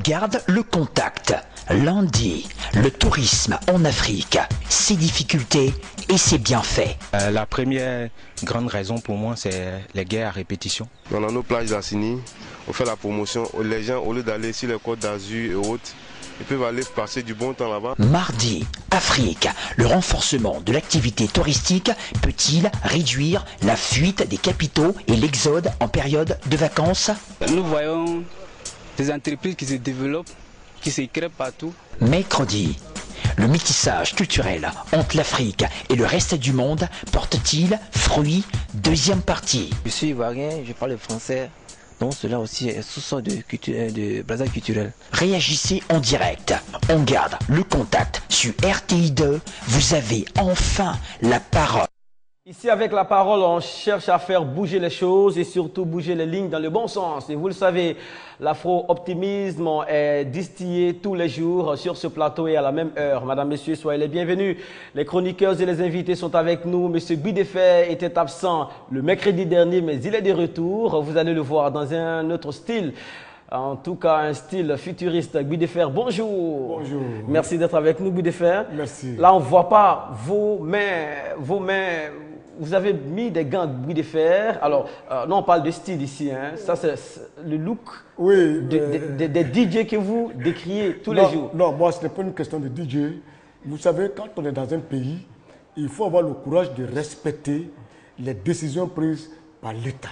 garde le contact. Lundi, le tourisme en Afrique, ses difficultés et ses bienfaits. La première grande raison pour moi, c'est les guerres à répétition. Dans nos plages d'Assini, on fait la promotion. Les gens, au lieu d'aller sur les côtes d'Azur et autres, ils peuvent aller passer du bon temps là-bas. Mardi, Afrique, le renforcement de l'activité touristique peut-il réduire la fuite des capitaux et l'exode en période de vacances? Nous voyons des entreprises qui se développent, qui se créent partout. Mercredi, le métissage culturel entre l'Afrique et le reste du monde porte-t-il fruit? Deuxième partie. Je suis ivoirien, je parle français. Donc cela aussi est sous sorte de brassage culturel. Réagissez en direct. On garde le contact sur RTI2. Vous avez enfin la parole. Ici, avec la parole, on cherche à faire bouger les choses et surtout bouger les lignes dans le bon sens. Et vous le savez, l'afro-optimisme est distillé tous les jours sur ce plateau et à la même heure. Madame, Messieurs, soyez les bienvenus. Les chroniqueurs et les invités sont avec nous. Monsieur Guy était absent le mercredi dernier, mais il est de retour. Vous allez le voir dans un autre style. En tout cas, un style futuriste. Guy, bonjour. Bonjour. Merci d'être avec nous, Guy. Merci. Là, on ne voit pas vos mains. Vous avez mis des gants de de fer. Alors, non, on parle de style ici. Hein. Ça, c'est le look des DJ que vous décriez tous les jours. Non, moi, ce n'est pas une question de DJ. Vous savez, quand on est dans un pays, il faut avoir le courage de respecter les décisions prises par l'État,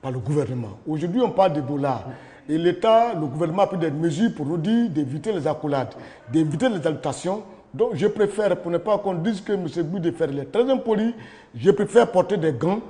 par le gouvernement. Aujourd'hui, on parle d'Ebola. Et l'État, le gouvernement a pris des mesures pour nous dire d'éviter les accolades, d'éviter les salutations. Donc je préfère, pour ne pas qu'on dise que M. Guy est très impoli, je préfère porter des gants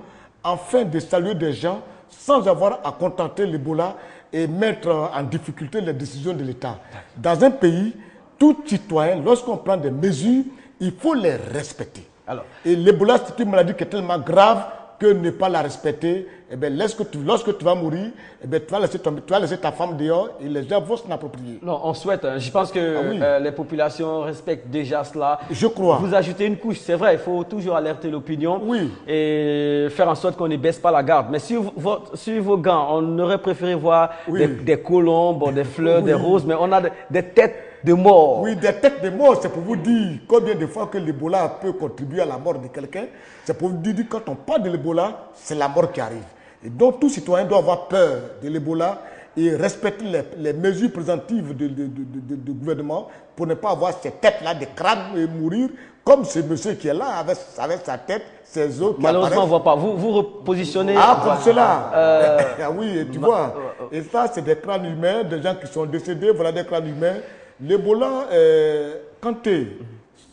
afin de saluer des gens sans avoir à contenter l'Ebola et mettre en difficulté les décisions de l'État. Dans un pays, tout citoyen, lorsqu'on prend des mesures, il faut les respecter. Alors, et l'Ebola, c'est une maladie qui est tellement grave que ne pas la respecter, eh bien, lorsque tu vas mourir, eh bien, tu vas laisser ta femme dehors et les gens vont s'en approprier. Non, on souhaite. Je pense que les populations respectent déjà cela. Je crois. Vous ajoutez une couche, c'est vrai, il faut toujours alerter l'opinion et faire en sorte qu'on ne baisse pas la garde. Mais sur vos gants, on aurait préféré voir des colombes, des fleurs, des roses, mais on a des têtes de mort. Oui, des têtes de mort, c'est pour vous dire combien de fois que l'Ebola peut contribuer à la mort de quelqu'un. C'est pour vous dire que quand on parle de l'Ebola, c'est la mort qui arrive. Et donc tout citoyen doit avoir peur de l'Ebola et respecter les mesures préventives du gouvernement pour ne pas avoir ces têtes-là de crâne et mourir comme ce monsieur qui est là avec sa tête, ses os qui malheureusement, on ne voit pas. Vous repositionnez. Ah, comme cela. Oui, tu vois. Et ça, c'est des crânes humains, des gens qui sont décédés, voilà des crânes humains. L'Ebola,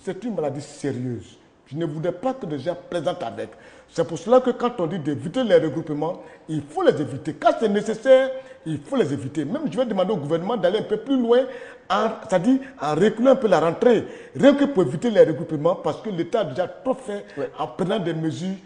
c'est une maladie sérieuse. Je ne voudrais pas que les gens plaisantent avec. C'est pour cela que quand on dit d'éviter les regroupements, il faut les éviter. Quand c'est nécessaire, il faut les éviter. Même je vais demander au gouvernement d'aller un peu plus loin, c'est-à-dire en reculant un peu la rentrée. Rien que pour éviter les regroupements, parce que l'État a déjà trop fait en prenant des mesures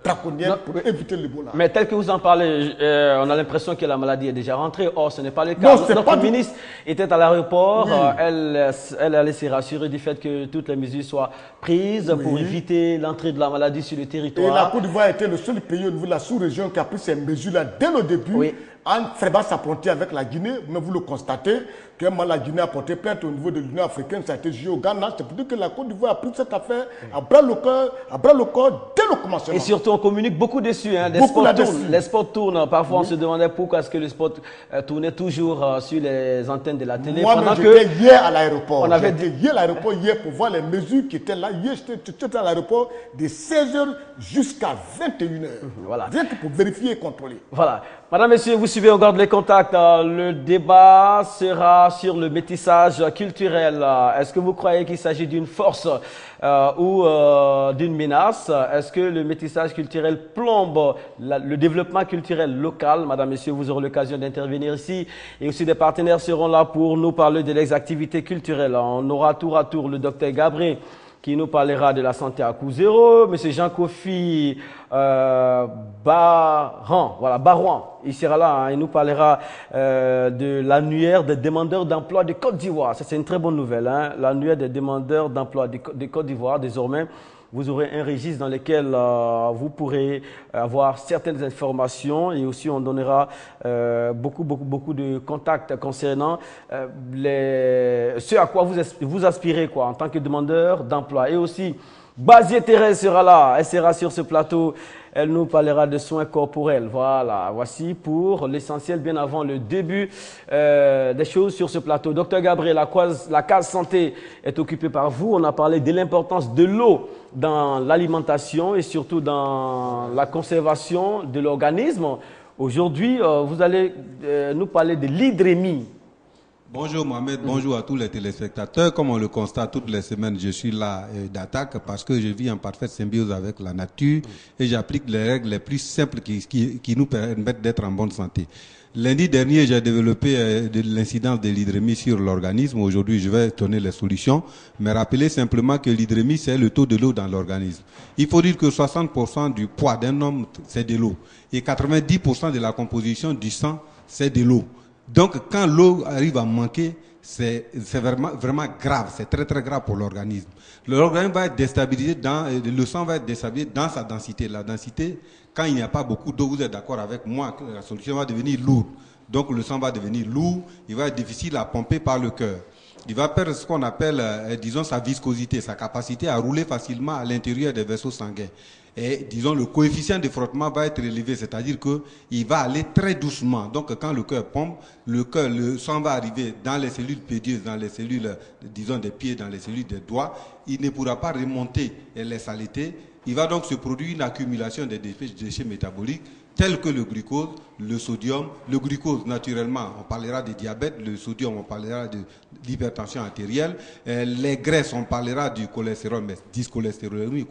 draconiennes pour éviter l'Ebola. Mais tel que vous en parlez, on a l'impression que la maladie est déjà rentrée. Or, ce n'est pas le cas. Non, notre ministre était à l'aéroport. Elle allait se rassurer du fait que toutes les mesures soient prises pour éviter l'entrée de la maladie sur le territoire. Et la Côte d'Ivoire a été le seul pays au niveau de la sous-région qui a pris ces mesures-là dès le début. En frébant sa frontière avec la Guinée, mais vous le constatez, que la Guinée a porté plainte au niveau de l'Union africaine, ça a été jugé au Ghana. C'est pour dire que la Côte d'Ivoire a pris cette affaire à bras le corps dès le commencement. Et surtout, on communique beaucoup dessus. Hein. Les sports tournent. Parfois, on se demandait pourquoi est-ce que le sport tournait toujours sur les antennes de la télé. Moi, j'étais hier à l'aéroport. J'étais hier à l'aéroport pour voir les mesures qui étaient là. Hier, j'étais à l'aéroport de 16h jusqu'à 21h. Voilà. Rien que pour vérifier et contrôler. Voilà. Madame, Messieurs, vous suivez, on garde les contacts. Le débat sera sur le métissage culturel. Est-ce que vous croyez qu'il s'agit d'une force ou d'une menace? Est-ce que le métissage culturel plombe le développement culturel local? Madame, Messieurs, vous aurez l'occasion d'intervenir ici. Et aussi des partenaires seront là pour nous parler de les activités culturelles. On aura tour à tour le docteur Gabriel qui nous parlera de la santé à coût zéro, M. Jean-Kofi Barouan, il sera là, hein, il nous parlera de l'annuaire des demandeurs d'emploi de Côte d'Ivoire. Ça, c'est une très bonne nouvelle, hein, l'annuaire des demandeurs d'emploi de Côte d'Ivoire, désormais, vous aurez un registre dans lequel vous pourrez avoir certaines informations et aussi on donnera beaucoup de contacts concernant ce à quoi vous aspirez en tant que demandeur d'emploi. Et aussi, Basie Thérèse sera là, elle sera sur ce plateau. Elle nous parlera de soins corporels. Voilà, voici pour l'essentiel, bien avant le début des choses sur ce plateau. Docteur Gabriel, la case santé est occupée par vous. On a parlé de l'importance de l'eau dans l'alimentation et surtout dans la conservation de l'organisme. Aujourd'hui, vous allez nous parler de l'hydrémie. Bonjour Mohamed, bonjour à tous les téléspectateurs. Comme on le constate toutes les semaines, je suis là d'attaque parce que je vis en parfaite symbiose avec la nature et j'applique les règles les plus simples qui nous permettent d'être en bonne santé. Lundi dernier, j'ai développé l'incidence de l'hydrémie sur l'organisme. Aujourd'hui, je vais donner les solutions, mais rappelez simplement que l'hydrémie, c'est le taux de l'eau dans l'organisme. Il faut dire que 60% du poids d'un homme, c'est de l'eau et 90% de la composition du sang, c'est de l'eau. Donc, quand l'eau arrive à manquer, c'est vraiment grave, c'est très très grave pour l'organisme. L'organisme va être déstabilisé, le sang va être déstabilisé dans sa densité. La densité, quand il n'y a pas beaucoup d'eau, vous êtes d'accord avec moi que la solution va devenir lourde. Donc, le sang va devenir lourd, il va être difficile à pomper par le cœur. Il va perdre ce qu'on appelle, disons, sa viscosité, sa capacité à rouler facilement à l'intérieur des vaisseaux sanguins. Et, disons, le coefficient de frottement va être élevé, c'est-à-dire qu'il va aller très doucement. Donc, quand le cœur pompe, le sang va arriver dans les cellules pédieuses, dans les cellules, disons, des pieds, dans les cellules des doigts. Il ne pourra pas remonter les saletés. Il va donc se produire une accumulation des déchets métaboliques tels que le glucose, le sodium. Le glucose, naturellement, on parlera de diabète. Le sodium, on parlera de l'hypertension artérielle. Les graisses, on parlera du cholestérol, mais dyscholestérolémie,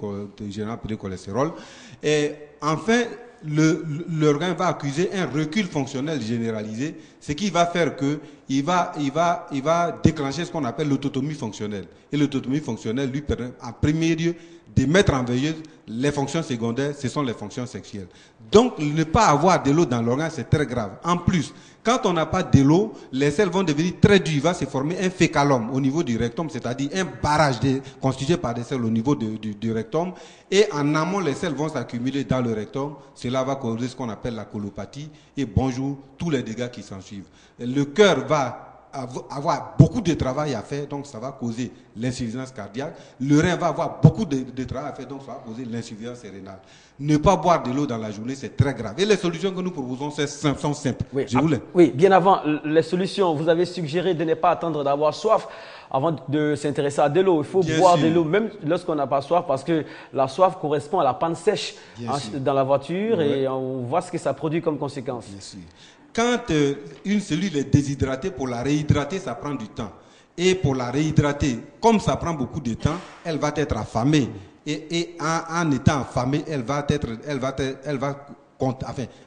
généralement appelé cholestérol. Et enfin, l'organe va accuser un recul fonctionnel généralisé, ce qui va faire que il va déclencher ce qu'on appelle l'autotomie fonctionnelle. Et l'autotomie fonctionnelle lui permet en premier lieu de mettre en veilleuse les fonctions secondaires, ce sont les fonctions sexuelles. Donc, ne pas avoir de l'eau dans l'organe, c'est très grave. En plus, quand on n'a pas de l'eau, les selles vont devenir très dures. Il va se former un fécalome au niveau du rectum, c'est-à-dire un barrage constitué par des selles au niveau du rectum. Et en amont, les selles vont s'accumuler dans le rectum. Cela va causer ce qu'on appelle la colopathie. Et bonjour, tous les dégâts qui s'en suivent. Le cœur va avoir beaucoup de travail à faire, donc ça va causer l'insuffisance cardiaque. Le rein va avoir beaucoup de travail à faire, donc ça va causer l'insuffisance rénale. Ne pas boire de l'eau dans la journée, c'est très grave. Et les solutions que nous proposons sont simples. Oui, bien avant, les solutions, vous avez suggéré de ne pas attendre d'avoir soif avant de s'intéresser à de l'eau. Il faut boire de l'eau, même lorsqu'on n'a pas soif, parce que la soif correspond à la panne sèche dans la voiture et on voit ce que ça produit comme conséquence. Bien sûr. Quand une cellule est déshydratée, pour la réhydrater, ça prend du temps. Et pour la réhydrater, comme ça prend beaucoup de temps, elle va être affamée. Et en étant affamée, elle va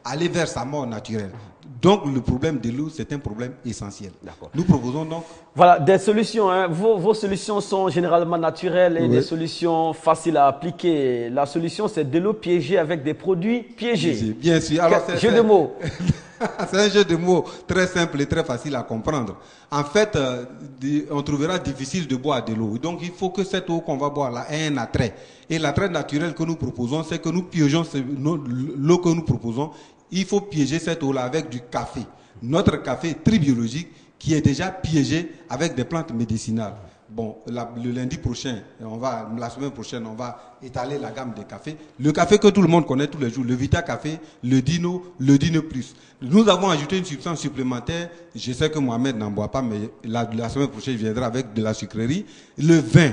aller vers sa mort naturelle. Donc le problème de l'eau, c'est un problème essentiel. Nous proposons donc... Voilà, des solutions. Hein. Vos solutions sont généralement naturelles et des solutions faciles à appliquer. La solution, c'est de l'eau piégée avec des produits piégés. Bien sûr. Alors, jeu de mots. C'est un jeu de mots très simple et très facile à comprendre. En fait, on trouvera difficile de boire de l'eau. Donc, il faut que cette eau qu'on va boire là ait un attrait. Et l'attrait naturel que nous proposons, c'est que nous piégeons l'eau que nous proposons. Il faut piéger cette eau-là avec du café. Notre café tribiologique qui est déjà piégé avec des plantes médicinales. Bon, le lundi prochain, la semaine prochaine, on va étaler la gamme des cafés. Le café que tout le monde connaît tous les jours, le Vita Café, le Dino Plus. Nous avons ajouté une substance supplémentaire. Je sais que Mohamed n'en boit pas, mais la semaine prochaine, il viendra avec de la sucrerie. Le vin,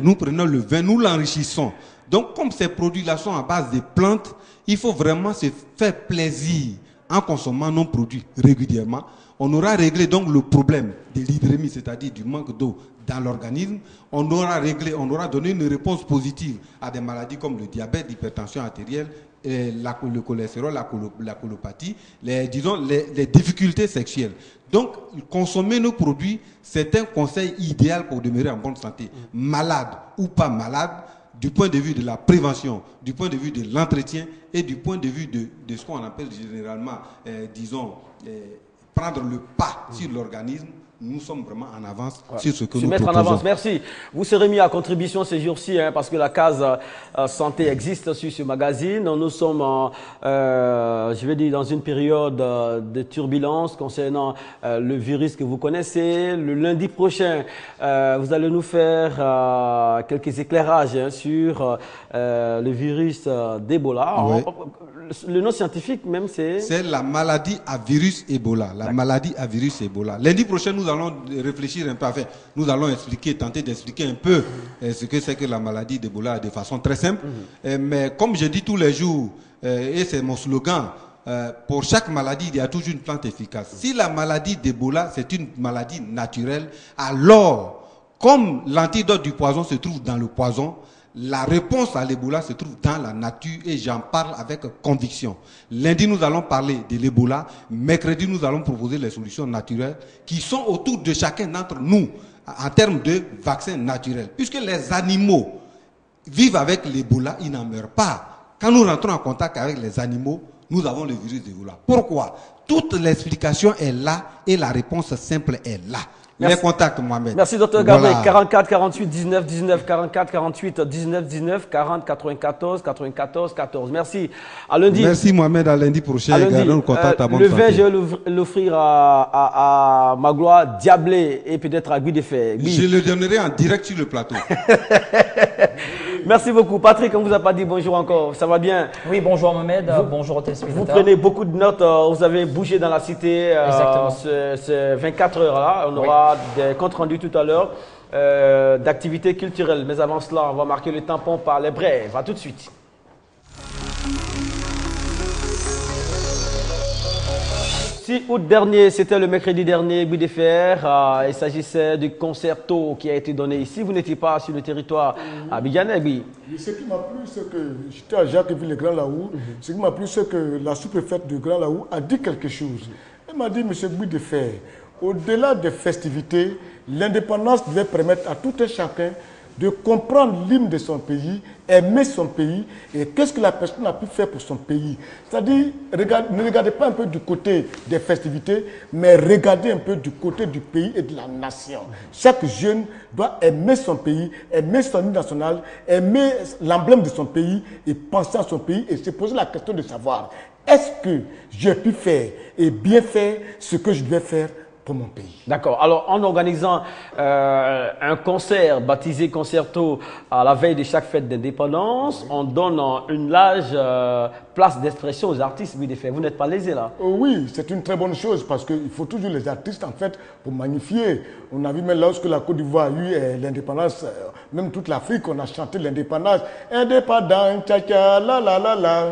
nous prenons le vin, nous l'enrichissons. Donc, comme ces produits-là sont à base de plantes, il faut vraiment se faire plaisir en consommant nos produits régulièrement. On aura réglé donc le problème de l'hydrémie, c'est-à-dire du manque d'eau dans l'organisme. On aura donné une réponse positive à des maladies comme le diabète, l'hypertension artérielle, le cholestérol, la colopathie, les difficultés sexuelles. Donc, consommer nos produits, c'est un conseil idéal pour demeurer en bonne santé. Malade ou pas malade, du point de vue de la prévention, du point de vue de l'entretien et du point de vue de ce qu'on appelle généralement, prendre le pas sur l'organisme, nous sommes vraiment en avance sur ce que nous mettre proposons. en avance, merci. Vous serez mis à contribution ces jours-ci, hein, parce que la case santé existe sur ce magazine. Nous sommes, je vais dire, dans une période de turbulence concernant le virus que vous connaissez. Le lundi prochain, vous allez nous faire quelques éclairages hein, sur le virus d'Ebola. Oui. Le nom scientifique même, c'est... C'est la maladie à virus Ebola. La maladie à virus Ebola. Lundi prochain, nous allons réfléchir un peu. Enfin, nous allons tenter d'expliquer un peu ce que c'est que la maladie d'Ebola de façon très simple. Mais comme je dis tous les jours, et c'est mon slogan, pour chaque maladie, il y a toujours une plante efficace. Si la maladie d'Ebola, c'est une maladie naturelle, alors, comme l'antidote du poison se trouve dans le poison, la réponse à l'Ebola se trouve dans la nature et j'en parle avec conviction. Lundi, nous allons parler de l'Ebola. Mercredi, nous allons proposer les solutions naturelles qui sont autour de chacun d'entre nous en termes de vaccins naturels. Puisque les animaux vivent avec l'Ebola, ils n'en meurent pas. Quand nous rentrons en contact avec les animaux, nous avons le virus d'Ebola. Pourquoi? Toute l'explication est là et la réponse simple est là. Merci. Les contacts, Mohamed. Merci, Dr Gabriel. Voilà. 44 48 19 19, 44 48 19 19, 40 94 94 14. Merci. À lundi. Merci, Mohamed. À lundi prochain. À lundi. Gardons le contact à bonne Le vin, santé. je vais l'offrir à Magloire, Diablé et peut-être à Guy de Fer. Je le donnerai en direct sur le plateau. Merci beaucoup. Patrick, on ne vous a pas dit bonjour encore. Ça va bien? Oui, bonjour Mohamed, bonjour aux Vous téléspectateurs. prenez beaucoup de notes. Vous avez bougé dans la cité Exactement. ces 24 heures-là. On aura des comptes rendus tout à l'heure d'activités culturelles. Mais avant cela, on va marquer le tampon par les brèves. À tout de suite. 6 août dernier, c'était le mercredi dernier, Guy de Fer. Il s'agissait du concerto qui a été donné ici. Vous n'étiez pas sur le territoire abidjanais, Guy. Ce qui m'a plu, c'est que j'étais à Jacquesville, Grand Laou. Ce qui m'a plu, c'est que la sous-préfète de Grand Laou a dit quelque chose. Elle m'a dit, monsieur Guy de Fer, au-delà des festivités, l'indépendance devait permettre à tout un chacun de comprendre l'hymne de son pays, aimer son pays et qu'est-ce que la personne a pu faire pour son pays. C'est-à-dire, ne regardez pas un peu du côté des festivités, mais regardez un peu du côté du pays et de la nation. Chaque jeune doit aimer son pays, aimer son hymne national, aimer l'emblème de son pays et penser à son pays et se poser la question de savoir, est-ce que j'ai pu faire et bien faire ce que je devais faire pour mon pays. D'accord. Alors, en organisant un concert baptisé Concerto à la veille de chaque fête d'indépendance, on donne une large place d'expression aux artistes. Vous n'êtes pas lésés là? Oui, c'est une très bonne chose parce qu'il faut toujours les artistes en fait pour magnifier. On a vu même lorsque la Côte d'Ivoire a eu l'indépendance, même toute l'Afrique, on a chanté l'indépendance. Indépendant, tcha la la la la.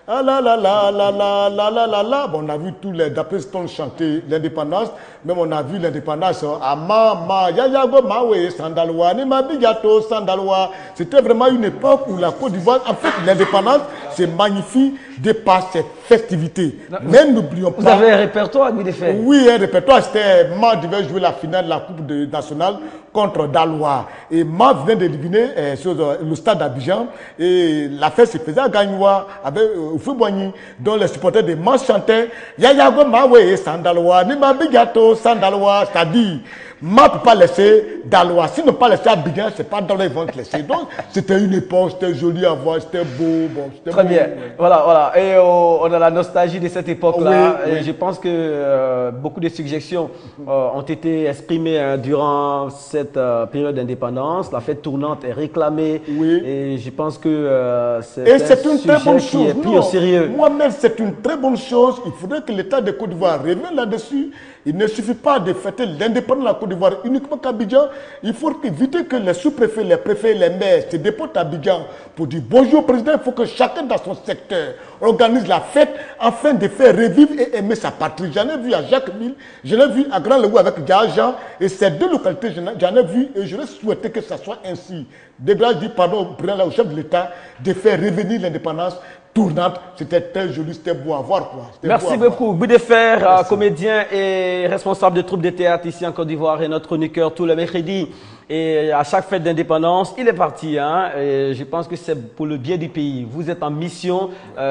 Ah la la la la la la la la la. Bon, on a vu tous les d'après Stone chanter l'indépendance. Même on a vu l'indépendance à ma yayago mawe sandalwa ni ma bigato sandalwa. C'était vraiment une époque où la Côte d'Ivoire, en fait, l'indépendance, c'est magnifique de par ses festivités. Mais n'oublions pas. Vous avez un répertoire, Guy de Fer? Oui, un répertoire. C'était Ma devait jouer la finale de la Coupe nationale contre Daloa. Et Ma vient de deviner sur le stade d'Abidjan. Et la fête se faisait à Gagnoua avec Oufouboigny, dont les supporters de Ma chantaient Yayago Mawe Sandaloa, Nima Bigato Sandaloa. C'est-à-dire, Ma ne peut pas laisser Daloa. S'ils ne pas laisser Abidjan, c'est pas Daloa ils vont te laisser. Donc, c'était une époque, c'était joli à voir, c'était beau. Bon, très bien. Voilà, voilà. Et on a la nostalgie de cette époque-là. Oui, oui. Et je pense que beaucoup de suggestions ont été exprimées durant cette période d'indépendance. La fête tournante est réclamée. Oui. Et je pense que c'est une très bonne chose. Est pris au sérieux. Moi-même, c'est une très bonne chose. Il faudrait que l'État de Côte d'Ivoire revienne là-dessus. Il ne suffit pas de fêter l'indépendance de la Côte d'Ivoire uniquement qu'Abidjan. Il faut éviter que les sous-préfets, les préfets, les maires se déportent à Abidjan pour dire bonjour président. Il faut que chacun dans son secteur organise la fête afin de faire revivre et aimer sa patrie. J'en ai vu à Jacquesville, je l'ai vu à Grand Leou avec Djajan et ces deux localités, j'en ai vu et je souhaitais que ça soit ainsi. De grâce, je dis pardon au président, au chef de l'État de faire revenir l'indépendance tournante. C'était très joli, c'était beau à voir. Quoi. Merci beaucoup. Guy de Fer, comédien et responsable de troupe de théâtre ici en Côte d'Ivoire et notre chroniqueur tout le mercredi. Et à chaque fête d'indépendance, il est parti. Hein, et je pense que c'est pour le bien du pays. Vous êtes en mission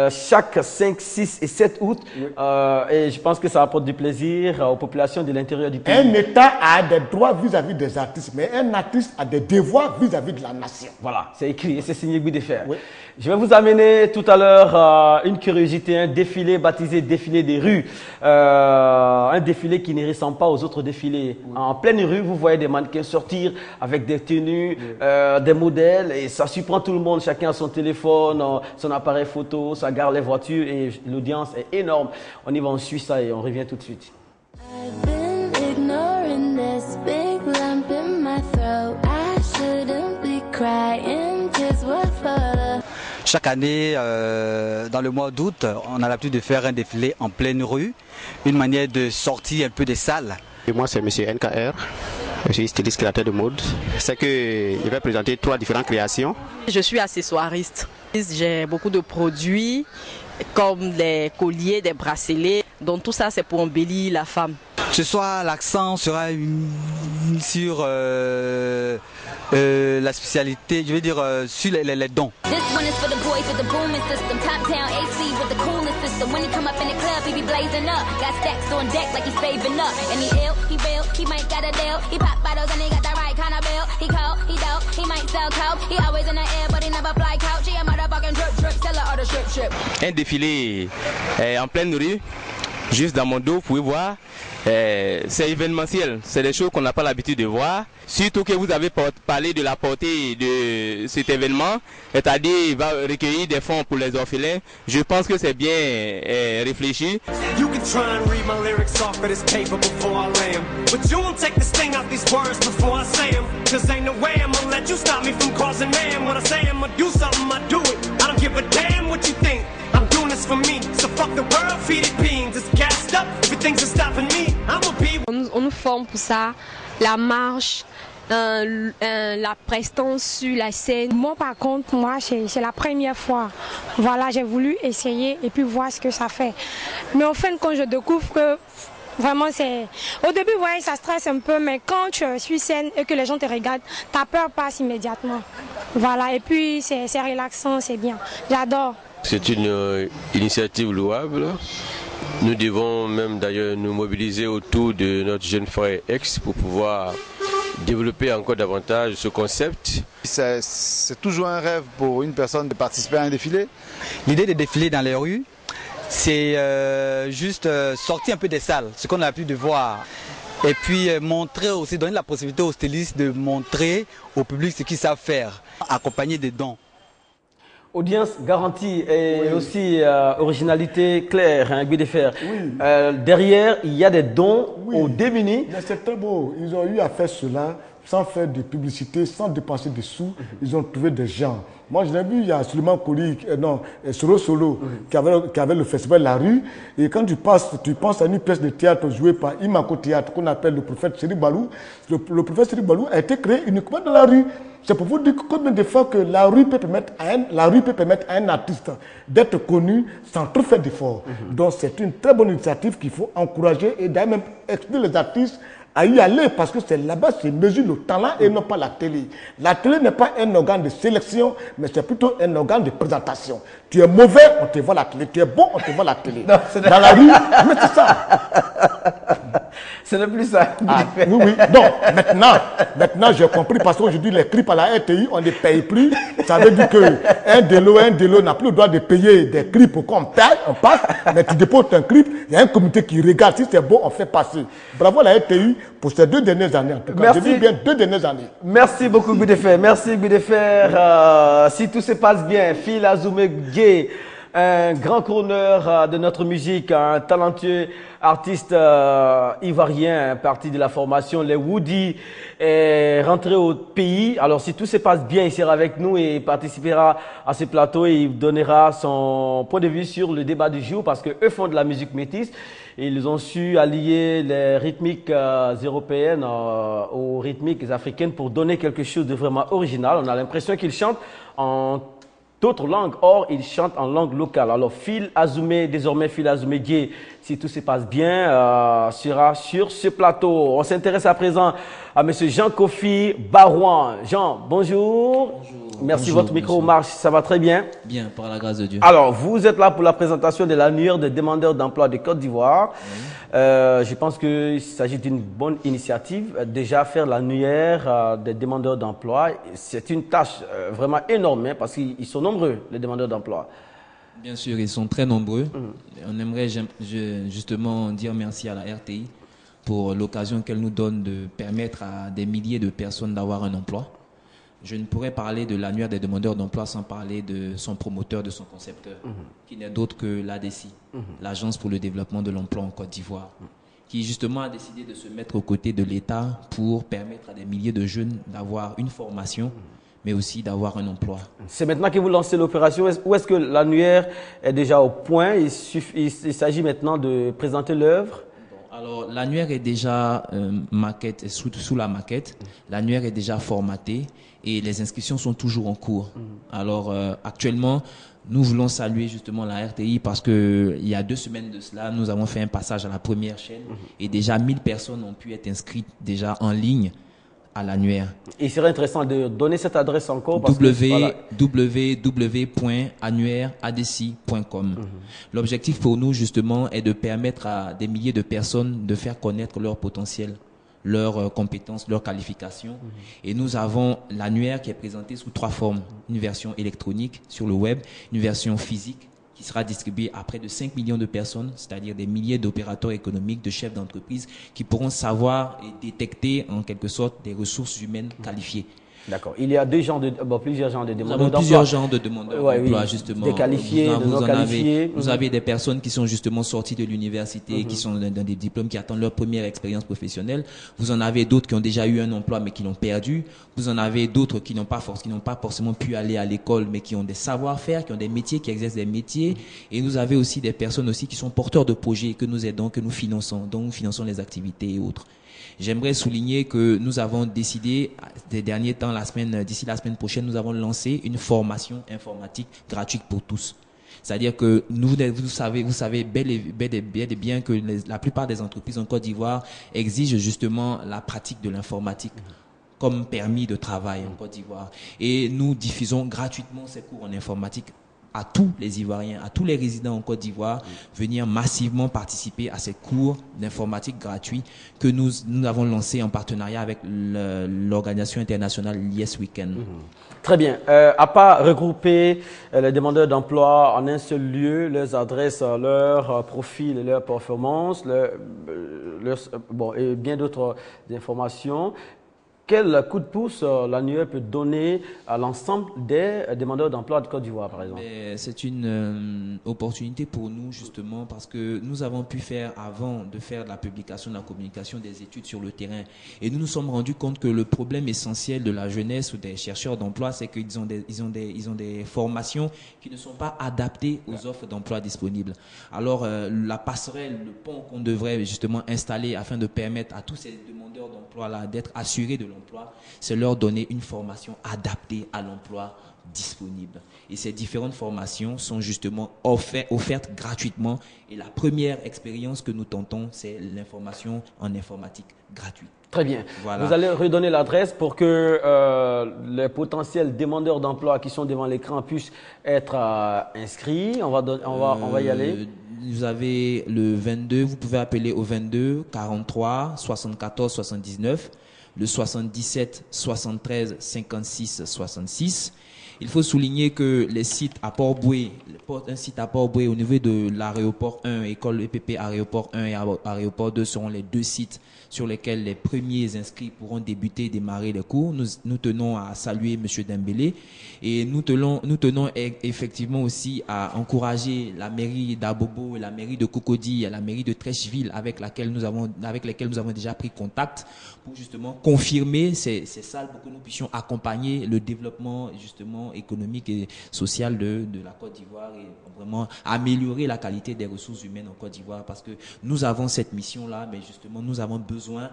chaque 5, 6 et 7 août. Et je pense que ça apporte du plaisir aux populations de l'intérieur du pays. Un État a des droits vis-à-vis des artistes, mais un artiste a des devoirs vis-à-vis de la nation. Voilà, c'est écrit et c'est signé Guy Defer. Oui. Je vais vous amener tout à l'heure une curiosité, un défilé baptisé défilé des rues. Un défilé qui ne ressemble pas aux autres défilés. Oui. En pleine rue, vous voyez des mannequins sortir avec des tenues, des modèles, et ça surprend tout le monde. Chacun a son téléphone, son appareil photo, ça garde les voitures et l'audience est énorme. On y va, on suit ça et on revient tout de suite. Chaque année, dans le mois d'août, on a l'habitude de faire un défilé en pleine rue, une manière de sortir un peu des salles. Et moi, c'est M. NKR, je suis styliste créateur de mode. C'est que je vais présenter 3 différentes créations. Je suis accessoiriste. J'ai beaucoup de produits comme des colliers, des bracelets. Donc tout ça, c'est pour embellir la femme. Ce soir, l'accent sera sur la spécialité, je veux dire sur les dons. Un défilé en pleine rue, juste dans mon dos, vous pouvez voir. C'est événementiel, c'est des choses qu'on n'a pas l'habitude de voir. Surtout que vous avez parlé de la portée de cet événement, c'est-à-dire il va recueillir des fonds pour les orphelins. Je pense que c'est bien réfléchi. On nous forme pour ça, la marche, la prestance sur la scène. Moi par contre, c'est la première fois. Voilà, j'ai voulu essayer et puis voir ce que ça fait. Mais au fin de compte, je découvre que vraiment c'est... Au début, ouais, ça stresse un peu, mais quand tu es sur scène et que les gens te regardent, ta peur passe immédiatement. Voilà, et puis c'est relaxant, c'est bien. J'adore. C'est une initiative louable. Nous devons même d'ailleurs nous mobiliser autour de notre jeune frère ex pour pouvoir développer encore davantage ce concept. C'est toujours un rêve pour une personne de participer à un défilé. L'idée de défiler dans les rues, c'est juste sortir un peu des salles, ce qu'on a l'habitude de voir. Et puis montrer aussi, donner la possibilité aux stylistes de montrer au public ce qu'ils savent faire, accompagner des dons. Audience garantie et aussi originalité claire, hein, Guy Defer. Oui. Derrière, il y a des dons aux démunis. C'est très beau. Ils ont eu à faire cela sans faire de publicité, sans dépenser des sous. Ils ont trouvé des gens. Moi, je l'ai vu, il y a Suleiman Kouli, Solo, qui avait le festival La Rue. Et quand tu penses à une pièce de théâtre jouée par Imako Théâtre, qu'on appelle le prophète Seri Balou. Le prophète Seri Balou a été créé uniquement dans la rue. C'est pour vous dire combien de fois que la rue peut permettre à un artiste d'être connu sans trop faire d'efforts. Donc c'est une très bonne initiative qu'il faut encourager et d'ailleurs même expliquer les artistes à y aller parce que c'est là-bas c'est mesure le talent et non pas la télé. La télé n'est pas un organe de sélection, mais c'est plutôt un organe de présentation. Tu es mauvais, on te voit la télé. Tu es bon, on te voit la télé. Non, dans la rue, mais c'est ça. Ce n'est plus ça. Ah, oui. Donc, maintenant j'ai compris parce qu'aujourd'hui, les clips à la RTI, on ne paye plus. Ça veut dire qu'un délo n'a plus le droit de payer des clips pour qu'on paye, on passe. Mais tu déposes un clip, il y a un comité qui regarde. Si c'est bon, on fait passer. Bravo à la RTI pour ces 2 dernières années. En tout cas, je dis bien 2 dernières années. Merci beaucoup, Guy Defer. Merci, Guy Defer. Si tout se passe bien, Phil Azoumé Gay, un grand crooner de notre musique, un talentueux artiste ivoirien, parti de la formation Les Woody, est rentré au pays. Alors si tout se passe bien, il sera avec nous et participera à ce plateau et il donnera son point de vue sur le débat du jour parce qu'eux font de la musique métisse. Et ils ont su allier les rythmiques européennes aux rythmiques africaines pour donner quelque chose de vraiment original. On a l'impression qu'ils chantent en d'autres langues. Or, il chante en langue locale. Alors, Phil Azoumé, désormais Phil Azoumé Dié, si tout se passe bien, sera sur ce plateau. On s'intéresse à présent à M. Jean-Kofi Barouan. Jean, bonjour. Bonjour. Merci, bonjour, votre micro marche, ça va très bien? Bien, par la grâce de Dieu. Alors, vous êtes là pour la présentation de l'annuaire des demandeurs d'emploi de Côte d'Ivoire. Je pense qu'il s'agit d'une bonne initiative. Déjà, faire l'annuaire des demandeurs d'emploi, c'est une tâche vraiment énorme, hein, parce qu'ils sont nombreux, les demandeurs d'emploi. Bien sûr, ils sont très nombreux. On aimerait justement dire merci à la RTI pour l'occasion qu'elle nous donne de permettre à des milliers de personnes d'avoir un emploi. Je ne pourrais parler de l'annuaire des demandeurs d'emploi sans parler de son promoteur, de son concepteur, qui n'est d'autre que l'ADECI, l'Agence pour le développement de l'emploi en Côte d'Ivoire, qui justement a décidé de se mettre aux côtés de l'État pour permettre à des milliers de jeunes d'avoir une formation, mais aussi d'avoir un emploi. C'est maintenant que vous lancez l'opération, ou est-ce que l'annuaire est déjà au point? Il s'agit maintenant de présenter l'œuvre? Alors, l'annuaire est déjà maquette, sous la maquette. L'annuaire est déjà formaté et les inscriptions sont toujours en cours. Alors, actuellement, nous voulons saluer justement la RTI parce que il y a 2 semaines de cela, nous avons fait un passage à la première chaîne et déjà 1000 personnes ont pu être inscrites déjà en ligne à l'annuaire. Il serait intéressant de donner cette adresse encore. www.annuaireadeci.com. L'objectif pour nous justement est de permettre à des milliers de personnes de faire connaître leur potentiel, leurs compétences, leurs qualifications. Et nous avons l'annuaire qui est présenté sous 3 formes. Une version électronique sur le web, une version physique qui sera distribué à près de 5 millions de personnes, c'est-à-dire des milliers d'opérateurs économiques, de chefs d'entreprise qui pourront savoir et détecter en quelque sorte des ressources humaines qualifiées. D'accord. Il y a plusieurs genres de demandeurs d'emploi. Plusieurs genres de demandeurs d'emploi, justement. Des qualifiés, de non qualifiés. Vous avez des personnes qui sont justement sorties de l'université, qui sont dans des diplômes, qui attendent leur première expérience professionnelle. Vous en avez d'autres qui ont déjà eu un emploi, mais qui l'ont perdu. Vous en avez d'autres qui n'ont pas forcément pu aller à l'école, mais qui ont des savoir-faire, qui ont des métiers, qui exercent des métiers. Et nous avons aussi des personnes aussi qui sont porteurs de projets, que nous aidons, que nous finançons, dont nous finançons les activités et autres. J'aimerais souligner que nous avons décidé, des derniers temps, d'ici la semaine prochaine, nous avons lancé une formation informatique gratuite pour tous. C'est-à-dire que vous savez bel et bien que la plupart des entreprises en Côte d'Ivoire exigent justement la pratique de l'informatique comme permis de travail en Côte d'Ivoire. Et nous diffusons gratuitement ces cours en informatique à tous les Ivoiriens, à tous les résidents en Côte d'Ivoire, venir massivement participer à ces cours d'informatique gratuits que nous avons lancés en partenariat avec l'organisation internationale Yes Weekend. Très bien. À part regrouper les demandeurs d'emploi en un seul lieu, leurs adresses, leurs profils, leurs performances, et bien d'autres informations, quel coup de pouce l'annuaire peut donner à l'ensemble des demandeurs d'emploi de Côte d'Ivoire, par exemple? C'est une opportunité pour nous, justement, parce que nous avons pu faire, avant de faire de la publication, de la communication, des études sur le terrain. Et nous nous sommes rendus compte que le problème essentiel de la jeunesse ou des chercheurs d'emploi, c'est qu'ils ont des formations qui ne sont pas adaptées aux offres d'emploi disponibles. Alors, la passerelle, le pont qu'on devrait justement installer afin de permettre à tous ces demandeurs d'emploi-là d'être assurés de l'emploi, c'est leur donner une formation adaptée à l'emploi disponible. Et ces différentes formations sont justement offertes gratuitement. Et la première expérience que nous tentons, c'est l'information en informatique gratuite. Très bien. Voilà. Vous allez redonner l'adresse pour que les potentiels demandeurs d'emploi qui sont devant l'écran puissent être inscrits. On va y aller. Vous avez le 22, vous pouvez appeler au 22 43 74 79. Le 77 73 56 66. Il faut souligner que les sites à Port-Boué, un site à Port-Boué au niveau de l'aéroport 1, école EPP aéroport 1 et aéroport 2 seront les 2 sites sur lesquels les premiers inscrits pourront débuter et démarrer les cours. Nous tenons à saluer M. Dembélé et nous tenons effectivement aussi à encourager la mairie d'Abobo et la mairie de Cocody et la mairie de Trècheville avec lesquelles nous avons déjà pris contact pour justement confirmer ces salles pour que nous puissions accompagner le développement justement économique et social de la Côte d'Ivoire et vraiment améliorer la qualité des ressources humaines en Côte d'Ivoire, parce que nous avons cette mission-là, mais justement, nous avons besoin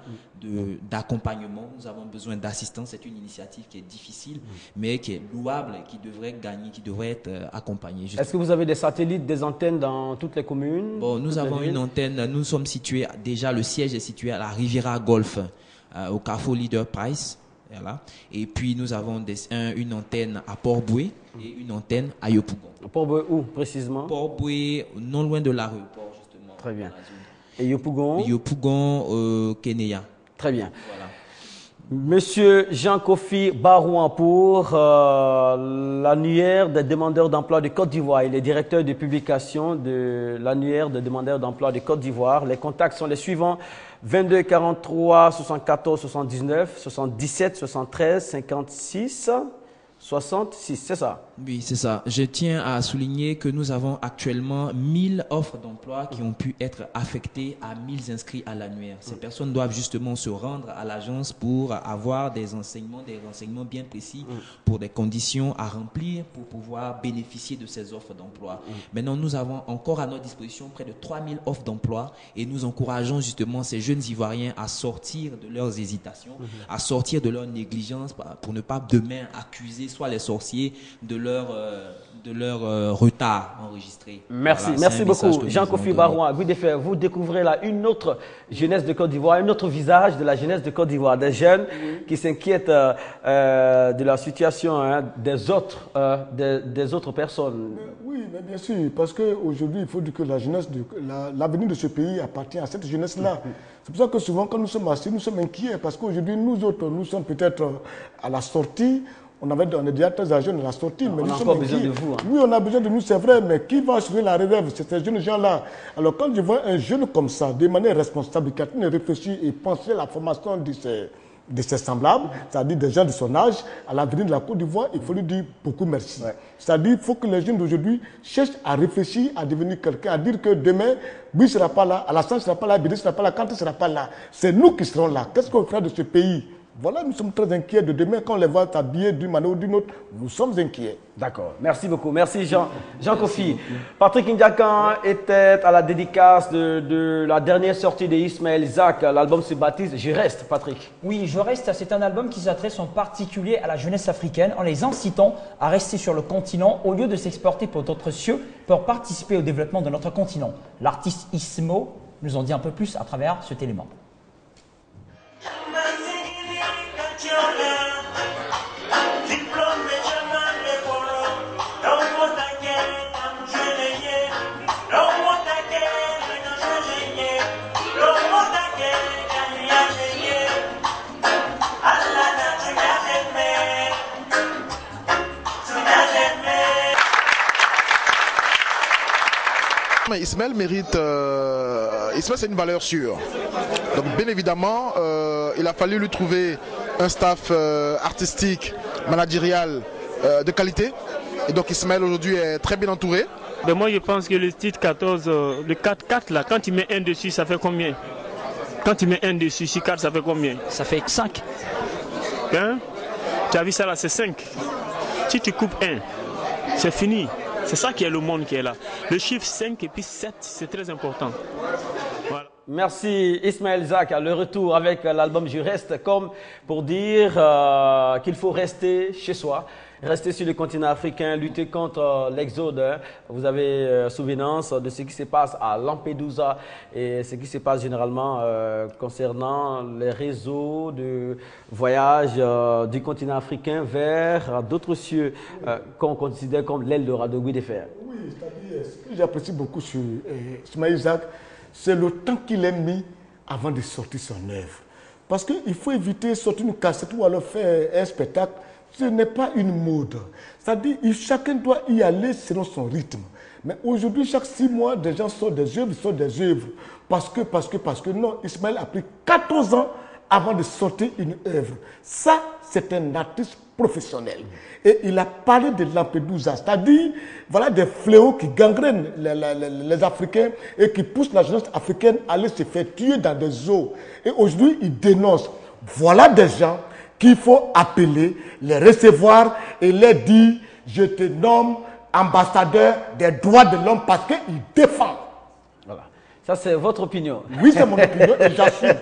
d'accompagnement, nous avons besoin d'assistance. C'est une initiative qui est difficile, mais qui est louable, qui devrait gagner, qui devrait être accompagnée. Est-ce que vous avez des satellites, des antennes dans toutes les communes? Bon, nous avons une antenne, nous sommes situés, déjà le siège est situé à la Riviera Golf, au Carrefour Leader Price. Voilà. Et puis nous avons une antenne à Port-Boué et une antenne à Yopougon. Port-Boué où précisément? Port-Boué, non loin de l'aéroport justement. Très bien. Et Yopougon? Yopougon, Kenya. Très bien. Voilà. Monsieur Jean-Kofi Barouan pour l'annuaire des demandeurs d'emploi de Côte d'Ivoire. Il est directeur de publication de l'annuaire des demandeurs d'emploi de Côte d'Ivoire. Les contacts sont les suivants: 22 43 74 79 77 73 56 66, c'est ça? Oui, c'est ça. Je tiens à souligner que nous avons actuellement 1000 offres d'emploi qui ont pu être affectées à 1000 inscrits à l'annuaire. Ces personnes doivent justement se rendre à l'agence pour avoir des renseignements bien précis pour des conditions à remplir pour pouvoir bénéficier de ces offres d'emploi. Maintenant, nous avons encore à notre disposition près de 3000 offres d'emploi et nous encourageons justement ces jeunes Ivoiriens à sortir de leurs hésitations, à sortir de leur négligence pour ne pas demain accuser soit les sorciers de leur retard enregistré. Merci, voilà, merci beaucoup. Jean-Kofi Barouan, vous découvrez là une autre jeunesse de Côte d'Ivoire, un autre visage de la jeunesse de Côte d'Ivoire, des jeunes qui s'inquiètent de la situation des autres personnes. Oui, mais bien sûr, parce qu'aujourd'hui, il faut dire que la jeunesse, l'avenir de ce pays appartient à cette jeunesse-là. C'est pour ça que souvent, quand nous sommes assis, nous sommes inquiets, parce qu'aujourd'hui, nous autres, nous sommes peut-être à la sortie. On est déjà très âgés, on est à la sortie, mais on nous a sommes encore besoin de vous. Oui, on a besoin de nous, c'est vrai, mais qui va assurer la relève? C'est ces jeunes gens-là. Alors, quand je vois un jeune comme ça, de manière responsable, qui a réfléchi et pensé à la formation de ses semblables, c'est-à-dire des gens de son âge, à l'avenir de la Côte d'Ivoire, il faut lui dire beaucoup merci. Ouais. C'est-à-dire qu'il faut que les jeunes d'aujourd'hui cherchent à réfléchir, à devenir quelqu'un, à dire que demain, Bui ne sera pas là, Alassane ne sera pas là, Bidi ne sera pas là, Kanté ne sera pas là. C'est nous qui serons là. Qu'est-ce qu'on fera de ce pays? Voilà, nous sommes très inquiets de demain. Quand on les voit habillés d'une manière ou d'une autre, nous sommes inquiets. D'accord. Merci beaucoup. Merci Jean-Kofi. Patrick Ndiakan était à la dédicace de la dernière sortie d'Ismaël Isaac. L'album se baptise Je reste, Patrick. Oui, Je reste. C'est un album qui s'adresse en particulier à la jeunesse africaine en les incitant à rester sur le continent au lieu de s'exporter pour d'autres cieux pour participer au développement de notre continent. L'artiste Ismo nous en dit un peu plus à travers cet élément. Ismaël mérite, Ismaël c'est une valeur sûre. Donc bien évidemment, il a fallu lui trouver un staff artistique, managérial de qualité. Et donc Ismaël aujourd'hui est très bien entouré. Ben moi je pense que le titre 14, le 4-4 là, quand tu mets un dessus, ça fait combien? Quand tu mets un dessus, 6-4, ça fait combien? Ça fait 5. Hein? Tu as vu ça là, c'est 5. Si tu coupes 1, c'est fini. C'est ça qui est le monde qui est là. Le chiffre 5 et puis 7, c'est très important. Voilà. Merci Ismaël Isaac. Le retour avec l'album Je reste, comme pour dire qu'il faut rester chez soi, rester sur le continent africain, lutter contre l'exode. Vous avez souvenance de ce qui se passe à Lampedusa et ce qui se passe généralement concernant les réseaux de voyage du continent africain vers d'autres cieux qu'on considère comme l'Eldorado de Guy de Fer. Oui, c'est-à-dire, ce que j'apprécie beaucoup sur Ismaël Isaac, c'est le temps qu'il a mis avant de sortir son œuvre. Parce qu'il faut éviter de sortir une cassette ou alors faire un spectacle. Ce n'est pas une mode. C'est-à-dire que chacun doit y aller selon son rythme. Mais aujourd'hui, chaque 6 mois, des gens sortent des œuvres, Parce que non, Ismaël a pris 14 ans avant de sortir une œuvre. Ça, c'est un artiste professionnel. Et il a parlé de Lampedusa, c'est-à-dire voilà, des fléaux qui gangrènent les Africains et qui poussent la jeunesse africaine à aller se faire tuer dans des eaux. Et aujourd'hui, il dénonce. Voilà des gens qu'il faut appeler, les recevoir et les dire, je te nomme ambassadeur des droits de l'homme parce qu'il défend. Voilà. Ça, c'est votre opinion. Oui, c'est mon opinion et j'assume.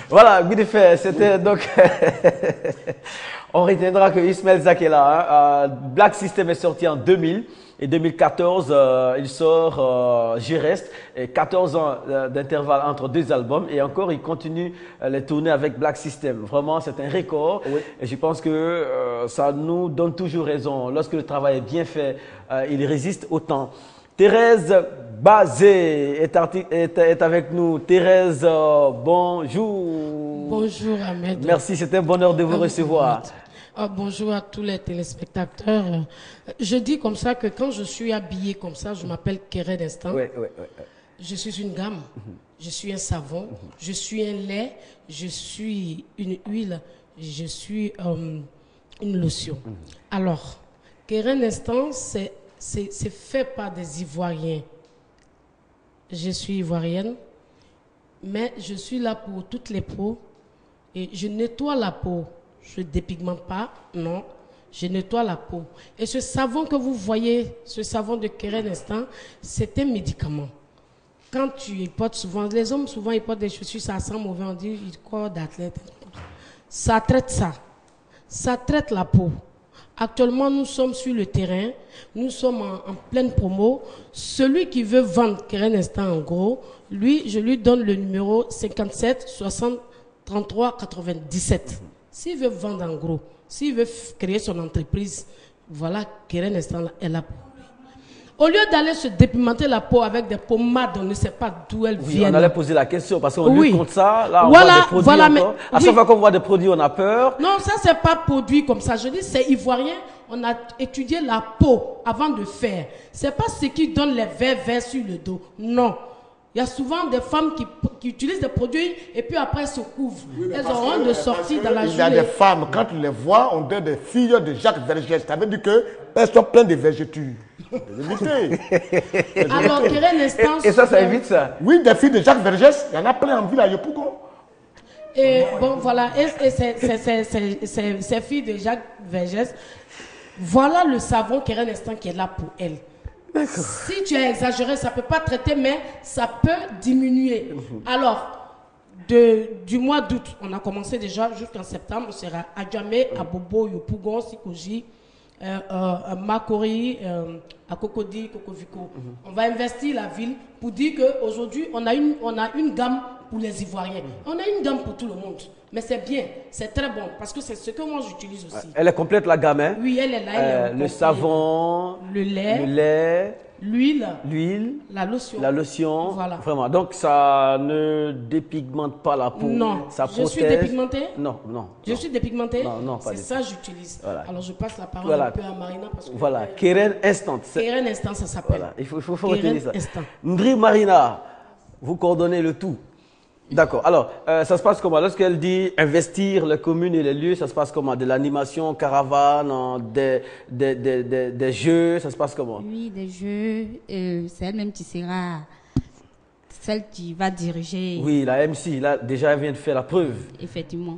Voilà, Guy, c'était donc... On retiendra que Ismaël Zak est là. Hein. Black System est sorti en 2000. Et 2014, il sort J'y reste. Et 14 ans d'intervalle entre 2 albums. Et encore, il continue les tournées avec Black System. Vraiment, c'est un record. Oui. Et je pense que ça nous donne toujours raison. Lorsque le travail est bien fait, il résiste au temps. Thérèse Bazé est avec nous. Thérèse, bonjour. Bonjour Ahmed. Merci, c'était un bonheur de vous recevoir. Bonjour à tous les téléspectateurs. Je dis comme ça que quand je suis habillée comme ça, je m'appelle Keren Instant. Oui. Je suis une gamme, je suis un savon, je suis un lait, je suis une huile, je suis une lotion. Alors, Keren Instant, c'est fait par des Ivoiriens. Je suis ivoirienne, mais je suis là pour toutes les peaux et je nettoie la peau. Je ne dépigmente pas, non. Je nettoie la peau. Et ce savon que vous voyez, ce savon de Keren Instant, c'est un médicament. Quand tu y portes souvent, les hommes souvent ils portent des chaussures, ça sent mauvais, on dit corps d'athlète. Ça traite ça. Ça traite la peau. Actuellement, nous sommes sur le terrain, nous sommes en pleine promo. Celui qui veut vendre Keren Instant en gros, lui, je lui donne le numéro 57 60 33 97. S'il veut vendre en gros, s'il veut créer son entreprise, voilà, Keren Instant est là pour lui. Au lieu d'aller se dépimenter la peau avec des pommades, on ne sait pas d'où elles viennent. On allait poser la question parce qu'on lutte contre ça. Là, on voilà, voit des produits voilà, encore. À chaque fois qu'on voit des produits, on a peur. Non, ça, c'est pas produit comme ça. Je dis, c'est ivoirien. On a étudié la peau avant de faire. C'est pas ce qui donne les verres sur le dos. Non. Il y a souvent des femmes qui utilisent des produits et puis après elles se couvrent. Oui, elles auront de sortie dans la journée. Il y a des femmes, quand tu les vois, on donne des filles de Jacques Vergès. Ça veut dire qu'elles sont pleines de vergetures. Alors, Keren Instant. Et ça évite ça? Oui, des filles de Jacques Vergès, il y en a plein en ville à Yopougon. Et bon, voilà. Et ces filles de Jacques Vergès, voilà le savon Keren Instant qui est là pour elles. Si tu as exagéré, ça ne peut pas traiter, mais ça peut diminuer. Alors, du mois d'août, on a commencé déjà jusqu'en septembre, on sera à Djamé, à Bobo, Yopougon, Sikoji, Makori, à Cocody, Cocovico. On va investir la ville pour dire qu'aujourd'hui, on a une gamme pour les Ivoiriens. On a une gamme pour tout le monde. Mais c'est bien, c'est très bon, parce que c'est ce que moi j'utilise aussi. Elle est complète la gamme, hein? Oui, elle est là. Le savon, le lait, l'huile, la lotion. Voilà. Vraiment. Donc ça ne dépigmente pas la peau. Non. Ça je suis dépigmentée? Non. Je suis dépigmentée? Non, pas c'est ça que j'utilise. Voilà. Alors je passe la parole un peu à Marina. Parce que voilà, Keren Instant. Keren Instant, ça s'appelle. Voilà. Il faut retenir ça. Ndri Marina, vous coordonnez le tout. D'accord. Alors, ça se passe comment? Lorsqu'elle dit investir les communes et les lieux, ça se passe comment? De l'animation, caravane, des jeux, ça se passe comment? Oui, des jeux. C'est elle-même qui sera celle qui va diriger. Oui, la MC, là, déjà, elle vient de faire la preuve. Effectivement.